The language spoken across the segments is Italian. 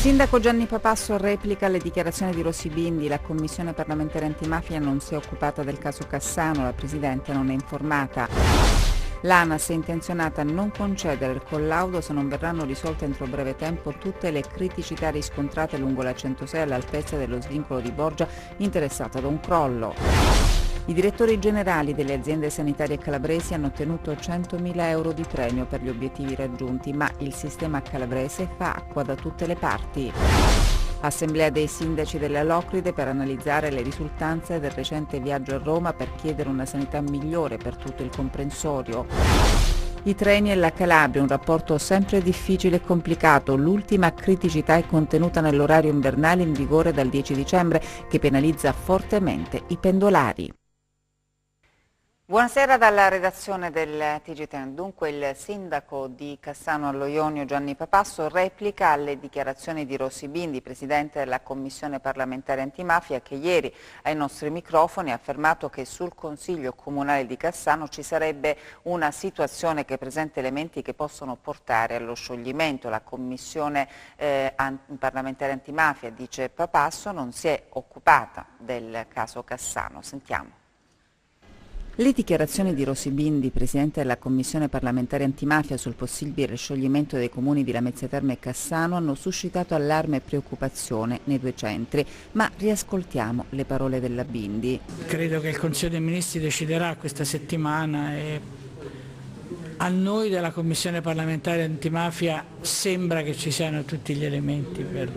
Sindaco Gianni Papasso replica le dichiarazioni di Rossi Bindi. La commissione parlamentare antimafia non si è occupata del caso Cassano, la Presidente non è informata. L'ANAS è intenzionata a non concedere il collaudo se non verranno risolte entro breve tempo tutte le criticità riscontrate lungo la 106 all'altezza dello svincolo di Borgia interessata da un crollo. I direttori generali delle aziende sanitarie calabresi hanno ottenuto 100.000 euro di premio per gli obiettivi raggiunti, ma il sistema calabrese fa acqua da tutte le parti. Assemblea dei sindaci della Locride per analizzare le risultanze del recente viaggio a Roma per chiedere una sanità migliore per tutto il comprensorio. I treni e la Calabria, un rapporto sempre difficile e complicato. L'ultima criticità è contenuta nell'orario invernale in vigore dal 10 dicembre che penalizza fortemente i pendolari. Buonasera dalla redazione del TG10. Dunque il sindaco di Cassano allo Ionio Gianni Papasso replica alle dichiarazioni di Rossi Bindi, presidente della commissione parlamentare antimafia, che ieri ai nostri microfoni ha affermato che sul Consiglio Comunale di Cassano ci sarebbe una situazione che presenta elementi che possono portare allo scioglimento. La commissione parlamentare antimafia, dice Papasso, non si è occupata del caso Cassano. Sentiamo. Le dichiarazioni di Rossi Bindi, presidente della Commissione parlamentare antimafia sul possibile scioglimento dei comuni di Lamezia Terme e Cassano hanno suscitato allarme e preoccupazione nei due centri, ma riascoltiamo le parole della Bindi. Credo che il Consiglio dei Ministri deciderà questa settimana e a noi della Commissione parlamentare antimafia sembra che ci siano tutti gli elementi per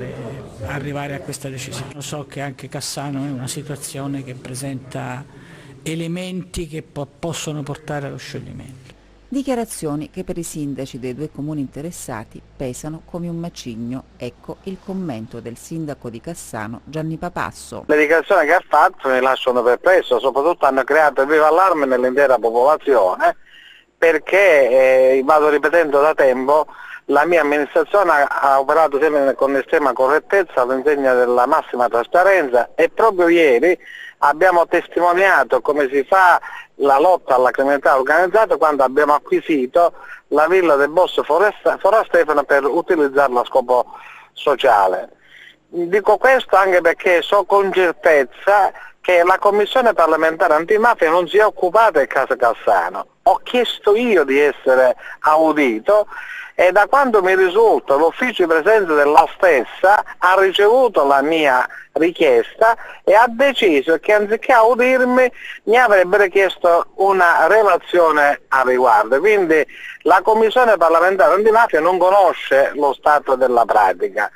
arrivare a questa decisione. So che anche Cassano è una situazione che presenta elementi che possono portare allo scioglimento. Dichiarazioni che per i sindaci dei due comuni interessati pesano come un macigno. Ecco il commento del sindaco di Cassano Gianni Papasso. Le dichiarazioni che ha fatto mi lasciano perplesso, soprattutto hanno creato vivo allarme nell'intera popolazione, perché, vado ripetendo da tempo, la mia amministrazione ha operato sempre con estrema correttezza all'insegna della massima trasparenza e proprio ieri abbiamo testimoniato come si fa la lotta alla criminalità organizzata quando abbiamo acquisito la villa del boss Forastefano per utilizzarla a scopo sociale. Dico questo anche perché so con certezza che la Commissione parlamentare antimafia non si è occupata del caso Cassano. Ho chiesto io di essere audito e da quanto mi risulta l'ufficio di presenza della stessa ha ricevuto la mia richiesta e ha deciso che anziché audirmi mi avrebbero chiesto una relazione a riguardo. Quindi la Commissione parlamentare antimafia non conosce lo stato della pratica.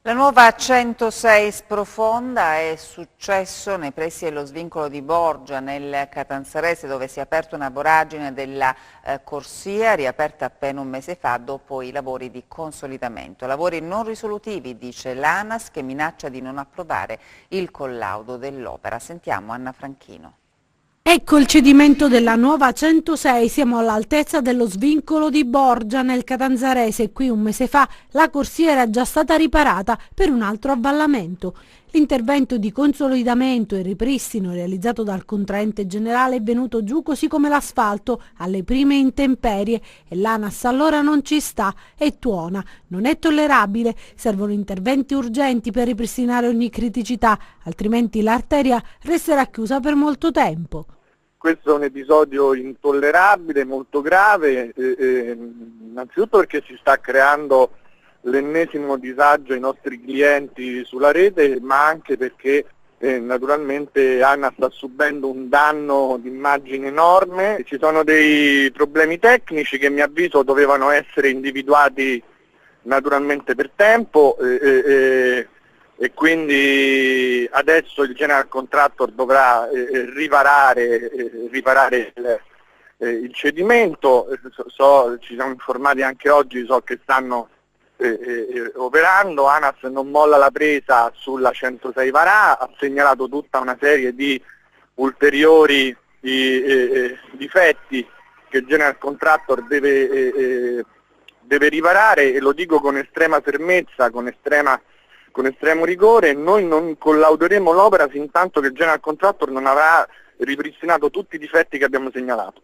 La nuova 106 sprofonda. È successo nei pressi dello svincolo di Borgia, nel Catanzarese, dove si è aperta una voragine della corsia, riaperta appena un mese fa dopo i lavori di consolidamento. Lavori non risolutivi, dice l'ANAS, che minaccia di non approvare il collaudo dell'opera. Sentiamo Anna Franchino. Ecco il cedimento della nuova 106, siamo all'altezza dello svincolo di Borgia nel Catanzarese. Qui un mese fa la corsia era già stata riparata per un altro avvallamento. L'intervento di consolidamento e ripristino realizzato dal contraente generale è venuto giù così come l'asfalto alle prime intemperie e l'ANAS allora non ci sta e tuona. Non è tollerabile, servono interventi urgenti per ripristinare ogni criticità, altrimenti l'arteria resterà chiusa per molto tempo. Questo è un episodio intollerabile, molto grave, innanzitutto perché si sta creando l'ennesimo disagio ai nostri clienti sulla rete, ma anche perché naturalmente ANAS sta subendo un danno d'immagine enorme. Ci sono dei problemi tecnici che a mio avviso dovevano essere individuati naturalmente per tempo e quindi adesso il general contractor dovrà riparare il cedimento. Ci siamo informati anche oggi, so che stanno operando. ANAS non molla la presa sulla 106 Varà, ha segnalato tutta una serie di ulteriori difetti che il general contractor deve riparare, e lo dico con estrema fermezza, con estremo rigore. Noi non collauderemo l'opera fin tanto che il general contractor non avrà ripristinato tutti i difetti che abbiamo segnalato.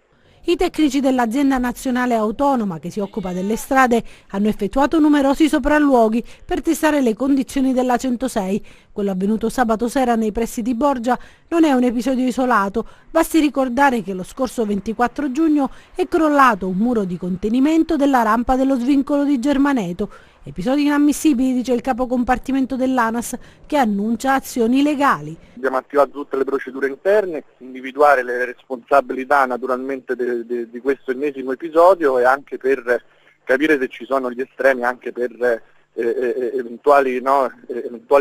I tecnici dell'azienda nazionale autonoma che si occupa delle strade hanno effettuato numerosi sopralluoghi per testare le condizioni della 106. Quello avvenuto sabato sera nei pressi di Borgia non è un episodio isolato, basti ricordare che lo scorso 24 giugno è crollato un muro di contenimento della rampa dello svincolo di Germaneto. Episodi inammissibili, dice il capo compartimento dell'ANAS, che annuncia azioni legali. Abbiamo attivato tutte le procedure interne, individuare le responsabilità naturalmente di questo ennesimo episodio e anche per capire se ci sono gli estremi anche per eventuali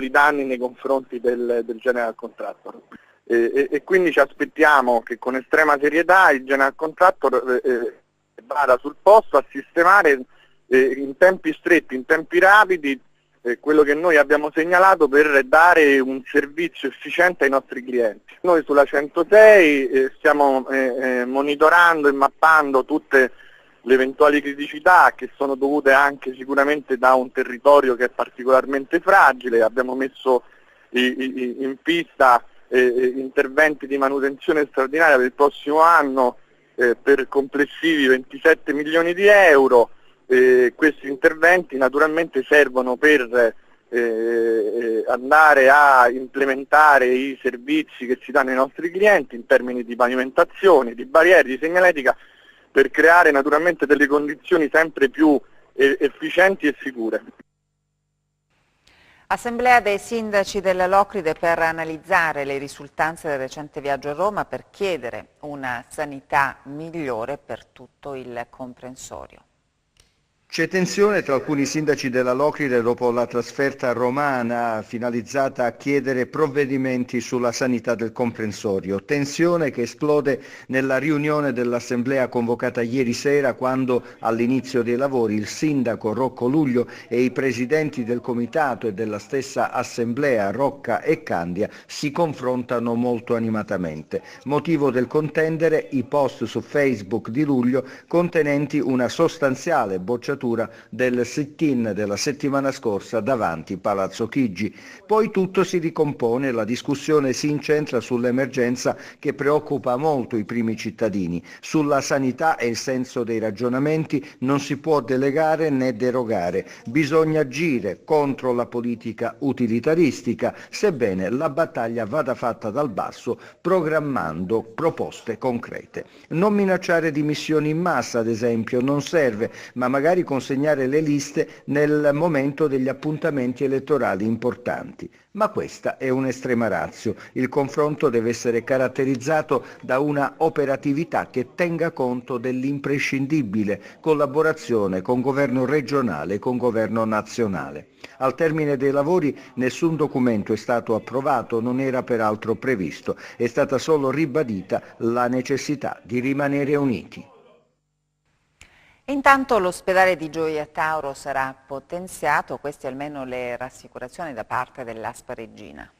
danni nei confronti del general contractor. E quindi ci aspettiamo che con estrema serietà il general contractor vada sul posto a sistemare in tempi stretti, in tempi rapidi, quello che noi abbiamo segnalato per dare un servizio efficiente ai nostri clienti. Noi sulla 106 stiamo monitorando e mappando tutte le eventuali criticità che sono dovute anche sicuramente da un territorio che è particolarmente fragile. Abbiamo messo in pista interventi di manutenzione straordinaria per il prossimo anno per complessivi 27 milioni di euro. Questi interventi naturalmente servono per andare a implementare i servizi che si danno ai nostri clienti in termini di pavimentazione, di barriere, di segnaletica, per creare naturalmente delle condizioni sempre più efficienti e sicure. Assemblea dei sindaci della Locride per analizzare le risultanze del recente viaggio a Roma per chiedere una sanità migliore per tutto il comprensorio. C'è tensione tra alcuni sindaci della Locride dopo la trasferta romana finalizzata a chiedere provvedimenti sulla sanità del comprensorio. Tensione che esplode nella riunione dell'assemblea convocata ieri sera, quando all'inizio dei lavori il sindaco Rocco Luglio e i presidenti del comitato e della stessa assemblea Rocca e Candia si confrontano molto animatamente. Motivo del contendere i post su Facebook di Luglio contenenti una sostanziale bocciatura del sit-in della settimana scorsa davanti Palazzo Chigi. Poi tutto si ricompone, la discussione si incentra sull'emergenza che preoccupa molto i primi cittadini. Sulla sanità e il senso dei ragionamenti non si può delegare né derogare, bisogna agire contro la politica utilitaristica, sebbene la battaglia vada fatta dal basso programmando proposte concrete. Non minacciare dimissioni in massa, ad esempio, non serve, ma magari consegnare le liste nel momento degli appuntamenti elettorali importanti. Ma questa è un'estrema ratio. Il confronto deve essere caratterizzato da una operatività che tenga conto dell'imprescindibile collaborazione con governo regionale e con governo nazionale. Al termine dei lavori nessun documento è stato approvato, non era peraltro previsto, è stata solo ribadita la necessità di rimanere uniti. Intanto l'ospedale di Gioia Tauro sarà potenziato, queste almeno le rassicurazioni da parte dell'ASP Reggina.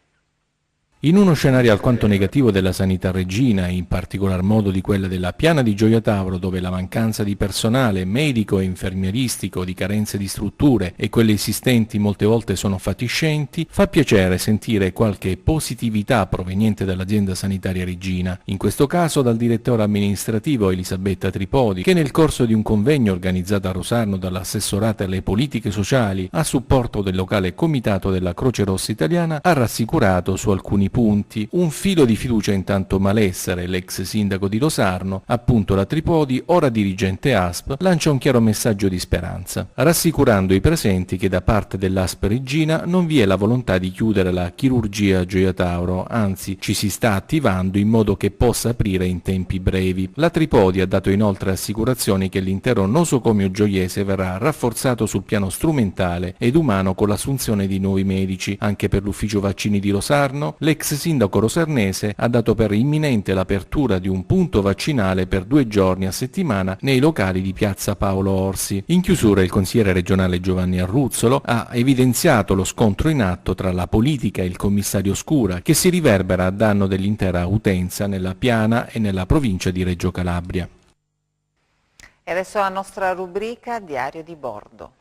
In uno scenario alquanto negativo della sanità reggina, in particolar modo di quella della piana di Gioia Tauro, dove la mancanza di personale medico e infermieristico, di carenze di strutture e quelle esistenti molte volte sono fatiscenti, fa piacere sentire qualche positività proveniente dall'azienda sanitaria reggina, in questo caso dal direttore amministrativo Elisabetta Tripodi, che nel corso di un convegno organizzato a Rosarno dall'assessorata alle politiche sociali a supporto del locale comitato della Croce Rossa Italiana ha rassicurato su alcuni punti. Un filo di fiducia intanto Malessere, l'ex sindaco di Rosarno, appunto la Tripodi, ora dirigente ASP, lancia un chiaro messaggio di speranza, rassicurando i presenti che da parte dell'ASP Reggina non vi è la volontà di chiudere la chirurgia a Gioia Tauro, anzi ci si sta attivando in modo che possa aprire in tempi brevi. La Tripodi ha dato inoltre assicurazioni che l'intero nosocomio gioiese verrà rafforzato sul piano strumentale ed umano con l'assunzione di nuovi medici. Anche per l'ufficio vaccini di Rosarno, l'ex sindaco rosarnese ha dato per imminente l'apertura di un punto vaccinale per 2 giorni a settimana nei locali di piazza Paolo Orsi. In chiusura il consigliere regionale Giovanni Arruzzolo ha evidenziato lo scontro in atto tra la politica e il commissario Scura, che si riverbera a danno dell'intera utenza nella piana e nella provincia di Reggio Calabria. E adesso la nostra rubrica Diario di bordo.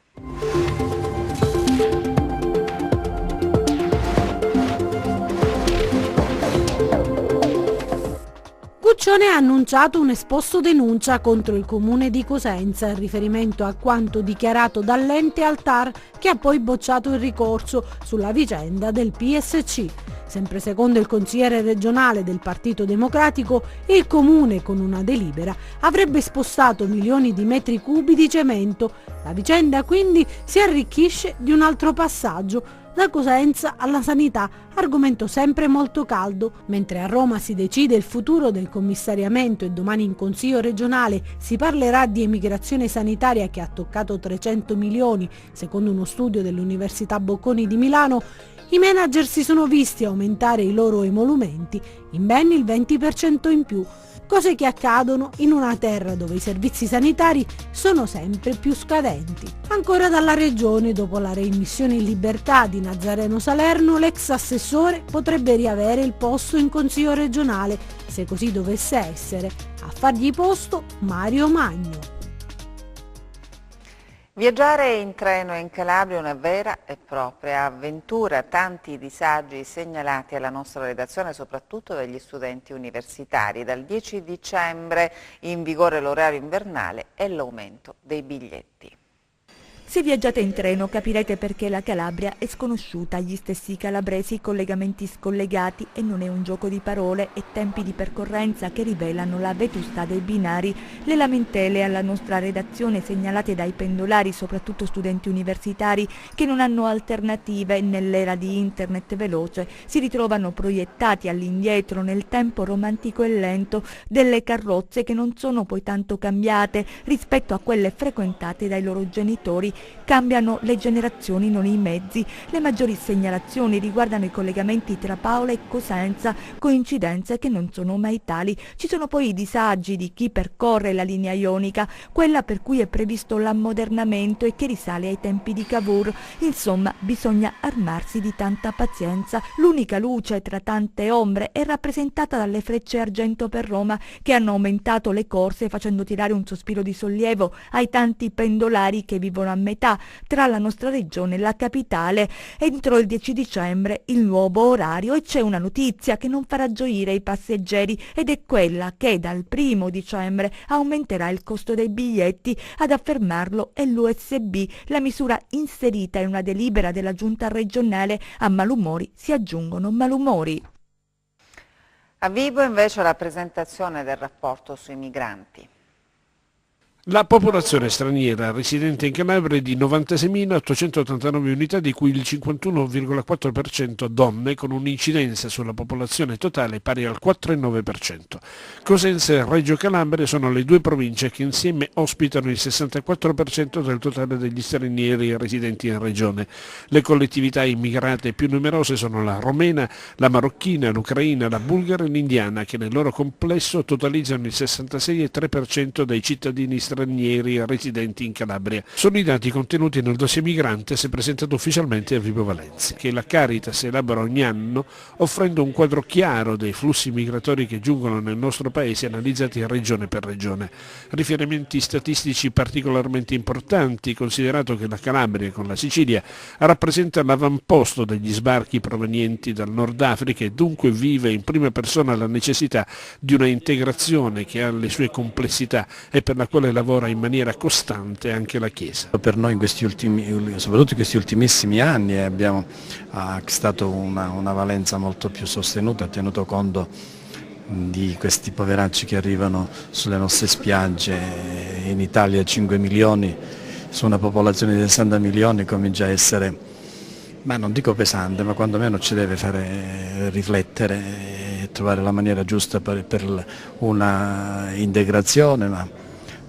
Regione ha annunciato un esposto denuncia contro il comune di Cosenza in riferimento a quanto dichiarato dall'ente al TAR, che ha poi bocciato il ricorso sulla vicenda del PSC. Sempre secondo il consigliere regionale del Partito Democratico, il comune con una delibera avrebbe spostato milioni di metri cubi di cemento. La vicenda quindi si arricchisce di un altro passaggio, da Cosenza alla sanità, argomento sempre molto caldo. Mentre a Roma si decide il futuro del commissariamento e domani in Consiglio regionale si parlerà di emigrazione sanitaria che ha toccato 300 milioni, secondo uno studio dell'Università Bocconi di Milano, i manager si sono visti aumentare i loro emolumenti in ben il 20% in più, cose che accadono in una terra dove i servizi sanitari sono sempre più scadenti. Ancora dalla regione, dopo la reimmissione in libertà di Nazareno Salerno, l'ex assessore potrebbe riavere il posto in Consiglio regionale, se così dovesse essere. A fargli posto Mario Magno. Viaggiare in treno in Calabria è una vera e propria avventura, tanti disagi segnalati alla nostra redazione, soprattutto dagli studenti universitari. Dal 10 dicembre in vigore l'orario invernale e l'aumento dei biglietti. Se viaggiate in treno capirete perché la Calabria è sconosciuta agli stessi calabresi, collegamenti scollegati e non è un gioco di parole e tempi di percorrenza che rivelano la vetustà dei binari. Le lamentele alla nostra redazione segnalate dai pendolari, soprattutto studenti universitari, che non hanno alternative nell'era di internet veloce, si ritrovano proiettati all'indietro nel tempo romantico e lento delle carrozze che non sono poi tanto cambiate rispetto a quelle frequentate dai loro genitori. Cambiano le generazioni, non i mezzi. Le maggiori segnalazioni riguardano i collegamenti tra Paola e Cosenza, coincidenze che non sono mai tali. Ci sono poi i disagi di chi percorre la linea ionica, quella per cui è previsto l'ammodernamento e che risale ai tempi di Cavour. Insomma, bisogna armarsi di tanta pazienza. L'unica luce tra tante ombre è rappresentata dalle frecce argento per Roma, che hanno aumentato le corse facendo tirare un sospiro di sollievo ai tanti pendolari che vivono a metà tra la nostra regione e la capitale. Entro il 10 dicembre il nuovo orario, e c'è una notizia che non farà gioire i passeggeri, ed è quella che dal 1 dicembre aumenterà il costo dei biglietti. Ad affermarlo è l'USB, la misura inserita in una delibera della giunta regionale. A malumori si aggiungono malumori. A Vibo invece la presentazione del rapporto sui migranti. La popolazione straniera residente in Calabria è di 96.889 unità, di cui il 51,4% donne, con un'incidenza sulla popolazione totale pari al 4,9%. Cosenza e Reggio Calabria sono le due province che insieme ospitano il 64% del totale degli stranieri residenti in regione. Le collettività immigrate più numerose sono la romena, la marocchina, l'ucraina, la bulgara e l'indiana, che nel loro complesso totalizzano il 66,3% dei cittadini stranieri residenti in Calabria. Sono i dati contenuti nel dossier migrante se presentato ufficialmente a Vibo Valentia, che la Caritas elabora ogni anno, offrendo un quadro chiaro dei flussi migratori che giungono nel nostro paese, analizzati regione per regione. Riferimenti statistici particolarmente importanti, considerato che la Calabria con la Sicilia rappresenta l'avamposto degli sbarchi provenienti dal Nord Africa e dunque vive in prima persona la necessità di una integrazione che ha le sue complessità e per la quale lavora in maniera costante anche la Chiesa. Per noi soprattutto in questi ultimissimi anni ha stato una valenza molto più sostenuta, ha tenuto conto di questi poveracci che arrivano sulle nostre spiagge. In Italia 5 milioni su una popolazione di 60 milioni comincia a essere, ma non dico pesante, ma quantomeno ci deve fare riflettere e trovare la maniera giusta per una integrazione,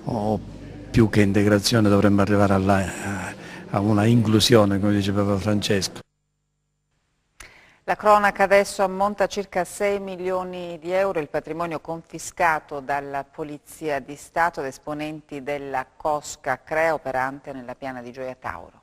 o più che integrazione dovremmo arrivare a una inclusione, come dice Papa Francesco. La cronaca adesso ammonta a circa 6 milioni di euro il patrimonio confiscato dalla Polizia di Stato ad esponenti della cosca CREA operante nella piana di Gioia Tauro.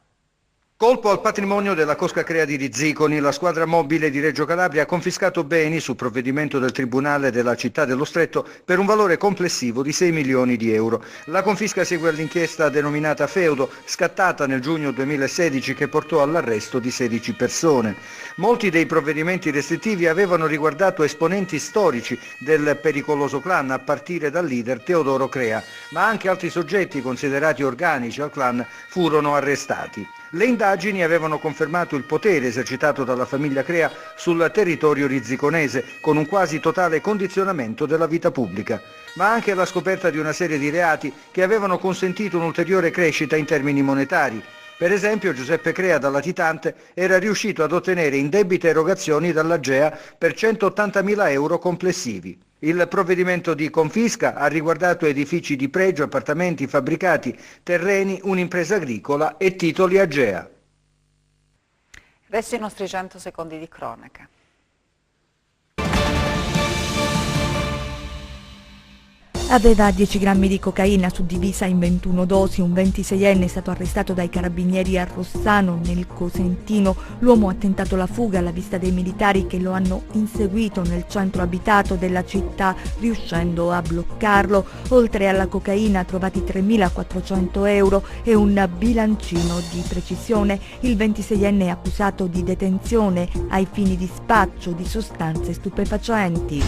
Colpo al patrimonio della Cosca Crea di Rizziconi. La squadra mobile di Reggio Calabria ha confiscato beni su provvedimento del Tribunale della Città dello Stretto per un valore complessivo di 6 milioni di euro. La confisca segue all'inchiesta denominata Feudo, scattata nel giugno 2016, che portò all'arresto di 16 persone. Molti dei provvedimenti restrittivi avevano riguardato esponenti storici del pericoloso clan, a partire dal leader Teodoro Crea, ma anche altri soggetti considerati organici al clan furono arrestati. Le indagini avevano confermato il potere esercitato dalla famiglia Crea sul territorio rizziconese, con un quasi totale condizionamento della vita pubblica, ma anche la scoperta di una serie di reati che avevano consentito un'ulteriore crescita in termini monetari. Per esempio, Giuseppe Crea, da latitante, era riuscito ad ottenere indebite erogazioni dall'Agea per 180.000 euro complessivi. Il provvedimento di confisca ha riguardato edifici di pregio, appartamenti, fabbricati, terreni, un'impresa agricola e titoli Agea. Adesso i nostri 100 secondi di cronaca. Aveva 10 grammi di cocaina suddivisa in 21 dosi. Un 26enne è stato arrestato dai carabinieri a Rossano, nel Cosentino. L'uomo ha tentato la fuga alla vista dei militari che lo hanno inseguito nel centro abitato della città, riuscendo a bloccarlo. Oltre alla cocaina trovati 3.400 euro e un bilancino di precisione. Il 26enne è accusato di detenzione ai fini di spaccio di sostanze stupefacenti.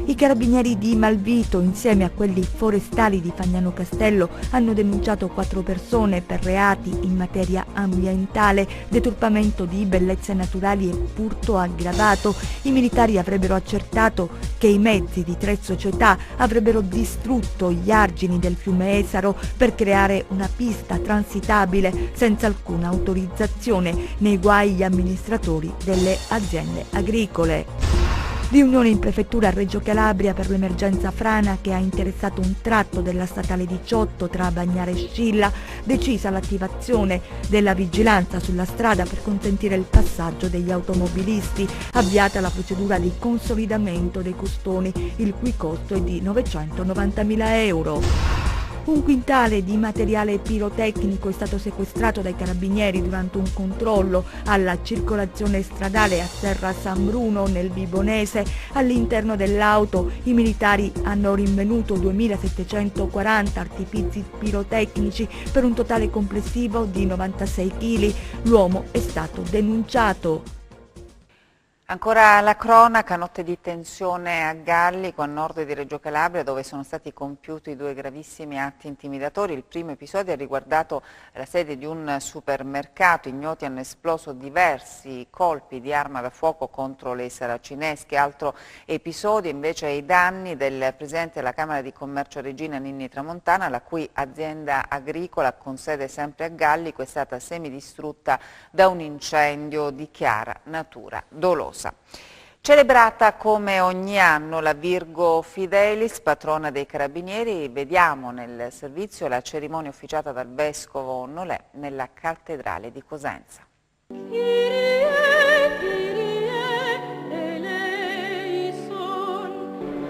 I carabinieri di Malvito, insieme a quelli forestali di Fagnano Castello, hanno denunciato 4 persone per reati in materia ambientale, deturpamento di bellezze naturali e furto aggravato. I militari avrebbero accertato che i mezzi di 3 società avrebbero distrutto gli argini del fiume Esaro per creare una pista transitabile senza alcuna autorizzazione, nei guai gli amministratori delle aziende agricole. Riunione in prefettura a Reggio Calabria per l'emergenza frana che ha interessato un tratto della statale 18 tra Bagnara e Scilla, decisa l'attivazione della vigilanza sulla strada per consentire il passaggio degli automobilisti, avviata la procedura di consolidamento dei costoni, il cui costo è di 990.000 euro. Un quintale di materiale pirotecnico è stato sequestrato dai carabinieri durante un controllo alla circolazione stradale a Serra San Bruno nel Vibonese. All'interno dell'auto i militari hanno rinvenuto 2.740 artifizi pirotecnici per un totale complessivo di 96 kg. L'uomo è stato denunciato. Ancora la cronaca, notte di tensione a Gallico, a nord di Reggio Calabria, dove sono stati compiuti 2 gravissimi atti intimidatori. Il primo episodio ha riguardato la sede di un supermercato. Ignoti hanno esploso diversi colpi di arma da fuoco contro le saracinesche. Altro episodio invece ai danni del presidente della Camera di Commercio Regina, Ninni Tramontana, la cui azienda agricola con sede sempre a Gallico è stata semidistrutta da un incendio di chiara natura dolosa. Celebrata come ogni anno la Virgo Fidelis, patrona dei Carabinieri, vediamo nel servizio la cerimonia officiata dal Vescovo Nolè nella Cattedrale di Cosenza.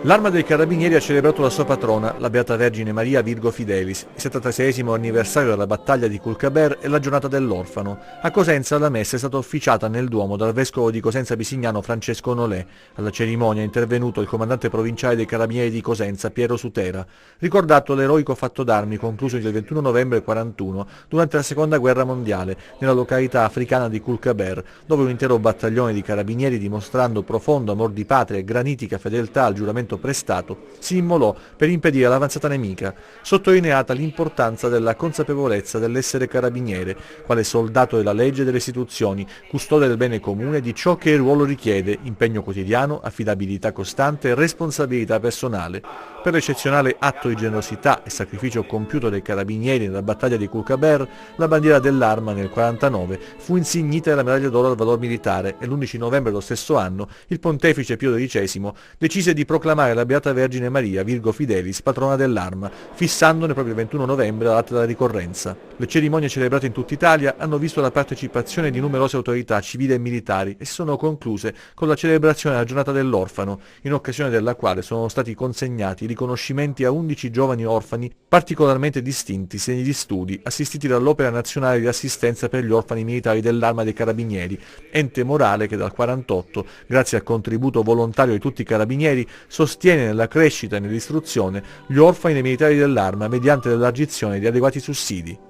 L'Arma dei Carabinieri ha celebrato la sua patrona, la Beata Vergine Maria Virgo Fidelis, il 76° anniversario della battaglia di Culcaber e la giornata dell'orfano. A Cosenza la messa è stata officiata nel Duomo dal Vescovo di Cosenza Pisignano Francesco Nolè. Alla cerimonia è intervenuto il comandante provinciale dei Carabinieri di Cosenza Piero Sutera, ricordato l'eroico fatto d'armi concluso il 21 novembre 1941 durante la Seconda Guerra Mondiale nella località africana di Culcaber, dove un intero battaglione di carabinieri, dimostrando profondo amor di patria e granitica fedeltà al giuramento prestato, si immolò per impedire l'avanzata nemica, sottolineata l'importanza della consapevolezza dell'essere carabiniere, quale soldato della legge e delle istituzioni, custode del bene comune, di ciò che il ruolo richiede, impegno quotidiano, affidabilità costante e responsabilità personale. Per l'eccezionale atto di generosità e sacrificio compiuto dai carabinieri nella battaglia di Culcaber, la bandiera dell'Arma nel 1949 fu insignita della medaglia d'oro al valor militare e l'11 novembre dello stesso anno il pontefice Pio XII decise di proclamare proclamare la Beata Vergine Maria, Virgo Fidelis, patrona dell'Arma, fissandone proprio il 21 novembre la data della ricorrenza. Le cerimonie celebrate in tutta Italia hanno visto la partecipazione di numerose autorità civili e militari e si sono concluse con la celebrazione della giornata dell'orfano, in occasione della quale sono stati consegnati riconoscimenti a 11 giovani orfani particolarmente distinti segni di studi assistiti dall'Opera Nazionale di Assistenza per gli Orfani Militari dell'Arma dei Carabinieri, ente morale che dal 1948, grazie al contributo volontario di tutti i carabinieri, sostiene nella crescita e nell'istruzione gli orfani dei militari dell'Arma mediante l'elargizione di adeguati sussidi.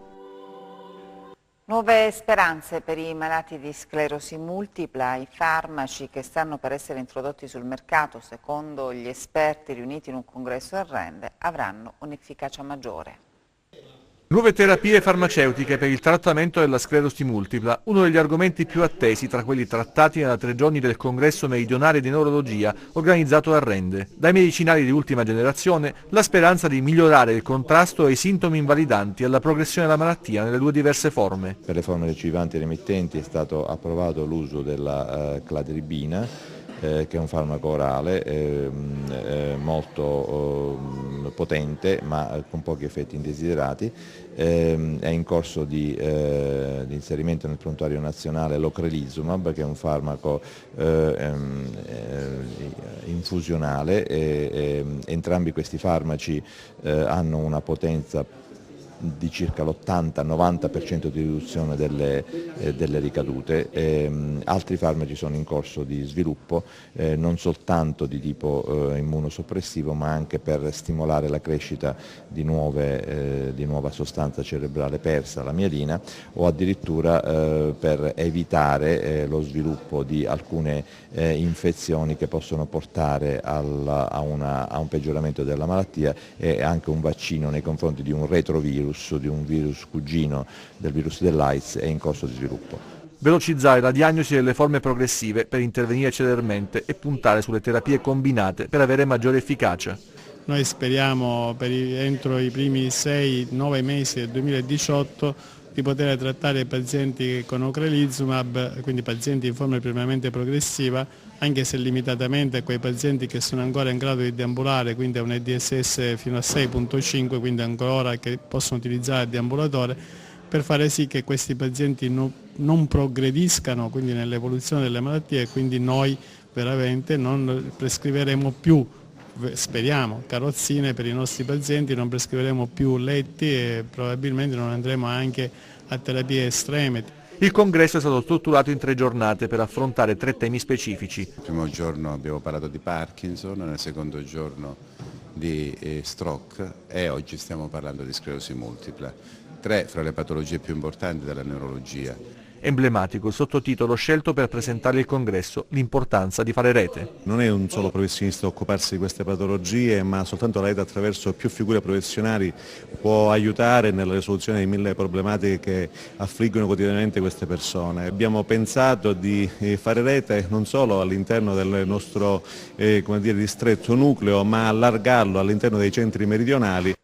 Nuove speranze per i malati di sclerosi multipla. I farmaci che stanno per essere introdotti sul mercato, secondo gli esperti riuniti in un congresso a Rende, avranno un'efficacia maggiore. Nuove terapie farmaceutiche per il trattamento della sclerosi multipla, uno degli argomenti più attesi tra quelli trattati nella 3 giorni del congresso meridionale di neurologia organizzato a Rende. Dai medicinali di ultima generazione, la speranza di migliorare il contrasto ai sintomi invalidanti e alla progressione della malattia nelle 2 diverse forme. Per le forme recipivanti e remittenti è stato approvato l'uso della cladribina, che è un farmaco orale molto potente ma con pochi effetti indesiderati. È in corso di inserimento nel prontuario nazionale l'ocrelizumab, che è un farmaco infusionale. Entrambi questi farmaci hanno una potenza di circa l'80-90% di riduzione delle ricadute. Altri farmaci sono in corso di sviluppo, non soltanto di tipo immunosoppressivo, ma anche per stimolare la crescita di nuova sostanza cerebrale persa, la mielina, o addirittura per evitare lo sviluppo di alcune infezioni che possono portare a un peggioramento della malattia, e anche un vaccino nei confronti di un retrovirus, di un virus cugino del virus dell'AIDS, è in corso di sviluppo. Velocizzare la diagnosi delle forme progressive per intervenire celermente e puntare sulle terapie combinate per avere maggiore efficacia. Noi speriamo entro i primi 6-9 mesi del 2018 di poter trattare pazienti con ocrelizumab, quindi pazienti in forma primeramente progressiva, anche se limitatamente a quei pazienti che sono ancora in grado di deambulare, quindi a un EDSS fino a 6.5, quindi ancora che possono utilizzare il deambulatore, per fare sì che questi pazienti non progrediscano quindi nell'evoluzione delle malattie, e quindi noi veramente non prescriveremo più, speriamo, carrozzine per i nostri pazienti, non prescriveremo più letti e probabilmente non andremo anche a terapie estreme. Il congresso è stato strutturato in 3 giornate per affrontare 3 temi specifici. Il primo giorno abbiamo parlato di Parkinson, nel secondo giorno di stroke e oggi stiamo parlando di sclerosi multipla, 3 fra le patologie più importanti della neurologia. Emblematico il sottotitolo scelto per presentare il congresso, l'importanza di fare rete. Non è un solo professionista a occuparsi di queste patologie, ma soltanto la rete attraverso più figure professionali può aiutare nella risoluzione di 1000 problematiche che affliggono quotidianamente queste persone. Abbiamo pensato di fare rete non solo all'interno del nostro ristretto nucleo, ma allargarlo all'interno dei centri meridionali.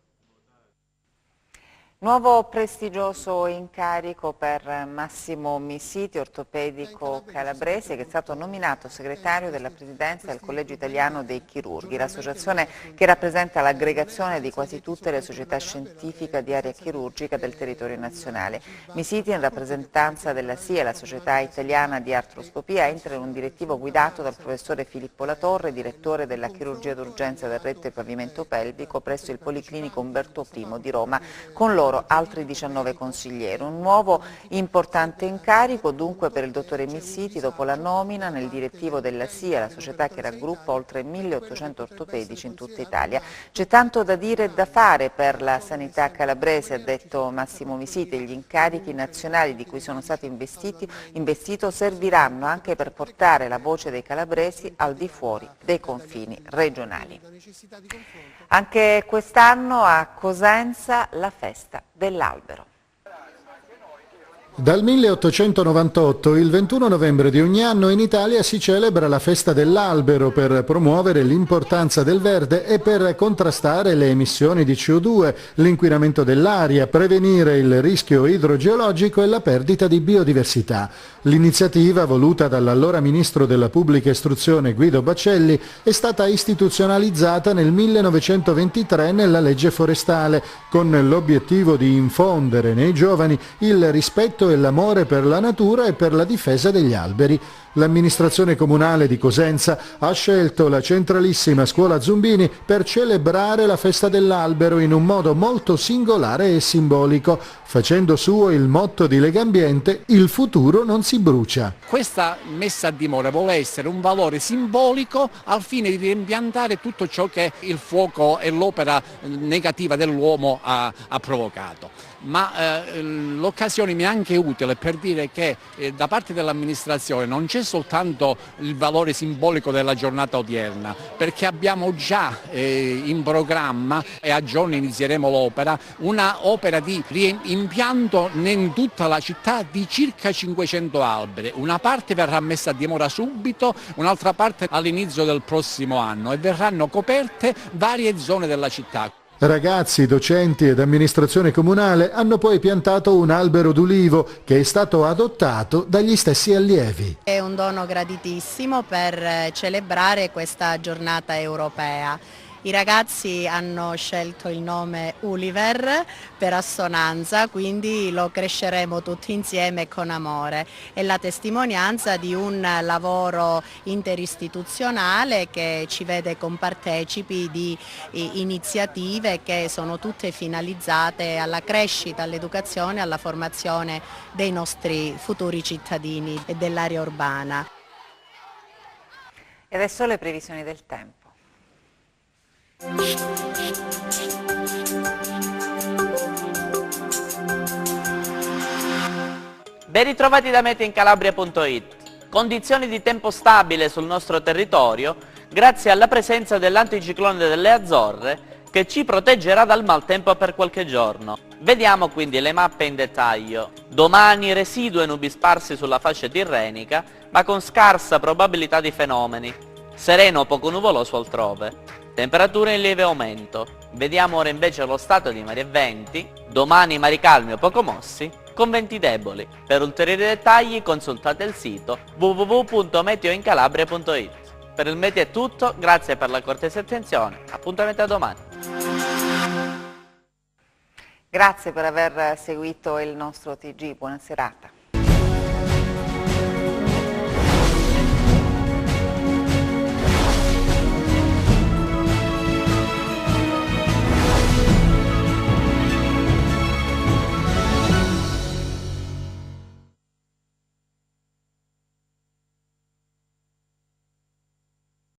Nuovo prestigioso incarico per Massimo Missiti, ortopedico calabrese, che è stato nominato segretario della Presidenza del Collegio Italiano dei Chirurghi, l'associazione che rappresenta l'aggregazione di quasi tutte le società scientifiche di area chirurgica del territorio nazionale. Missiti, in rappresentanza della SIE, la Società Italiana di Artroscopia, entra in un direttivo guidato dal professore Filippo Latorre, direttore della chirurgia d'urgenza del retto e pavimento pelvico presso il Policlinico Umberto I di Roma, con loro altri 19 consiglieri. Un nuovo importante incarico dunque per il dottore Missiti dopo la nomina nel direttivo della SIA, la società che raggruppa oltre 1800 ortopedici in tutta Italia. C'è tanto da dire e da fare per la sanità calabrese, ha detto Massimo Missiti. Gli incarichi nazionali di cui sono stati investito serviranno anche per portare la voce dei calabresi al di fuori dei confini regionali. Anche quest'anno a Cosenza la festa dell'albero. Dal 1898, il 21 novembre di ogni anno in Italia si celebra la festa dell'albero per promuovere l'importanza del verde e per contrastare le emissioni di CO2, l'inquinamento dell'aria, prevenire il rischio idrogeologico e la perdita di biodiversità. L'iniziativa, voluta dall'allora ministro della Pubblica Istruzione Guido Baccelli, è stata istituzionalizzata nel 1923 nella legge forestale, con l'obiettivo di infondere nei giovani il rispetto e l'amore per la natura e per la difesa degli alberi. L'amministrazione comunale di Cosenza ha scelto la centralissima scuola Zumbini per celebrare la festa dell'albero in un modo molto singolare e simbolico, facendo suo il motto di Legambiente: il futuro non si brucia. Questa messa a dimora vuole essere un valore simbolico al fine di rimpiantare tutto ciò che il fuoco e l'opera negativa dell'uomo ha provocato. Ma l'occasione mi è anche utile per dire che da parte dell'amministrazione non c'è soltanto il valore simbolico della giornata odierna, perché abbiamo già in programma, e a giorni inizieremo l'opera, una opera di impianto in tutta la città di circa 500 alberi. Una parte verrà messa a dimora subito, un'altra parte all'inizio del prossimo anno, e verranno coperte varie zone della città. Ragazzi, docenti ed amministrazione comunale hanno poi piantato un albero d'ulivo che è stato adottato dagli stessi allievi. È un dono graditissimo per celebrare questa giornata europea. I ragazzi hanno scelto il nome Uliver per assonanza, quindi lo cresceremo tutti insieme con amore. È la testimonianza di un lavoro interistituzionale che ci vede compartecipi di iniziative che sono tutte finalizzate alla crescita, all'educazione, alla formazione dei nostri futuri cittadini e dell'area urbana. E adesso le previsioni del tempo. Ben ritrovati da meteincalabria.it. Condizioni di tempo stabile sul nostro territorio grazie alla presenza dell'anticiclone delle Azzorre che ci proteggerà dal maltempo per qualche giorno. Vediamo quindi le mappe in dettaglio. Domani residue nubi sparsi sulla fascia tirrenica ma con scarsa probabilità di fenomeni. Sereno o poco nuvoloso altrove. Temperature in lieve aumento. Vediamo ora invece lo stato di mari e venti. Domani mari calmi o poco mossi, con venti deboli. Per ulteriori dettagli consultate il sito www.meteoincalabria.it. Per il meteo è tutto, grazie per la cortese attenzione. Appuntamento a domani. Grazie per aver seguito il nostro TG, buona serata.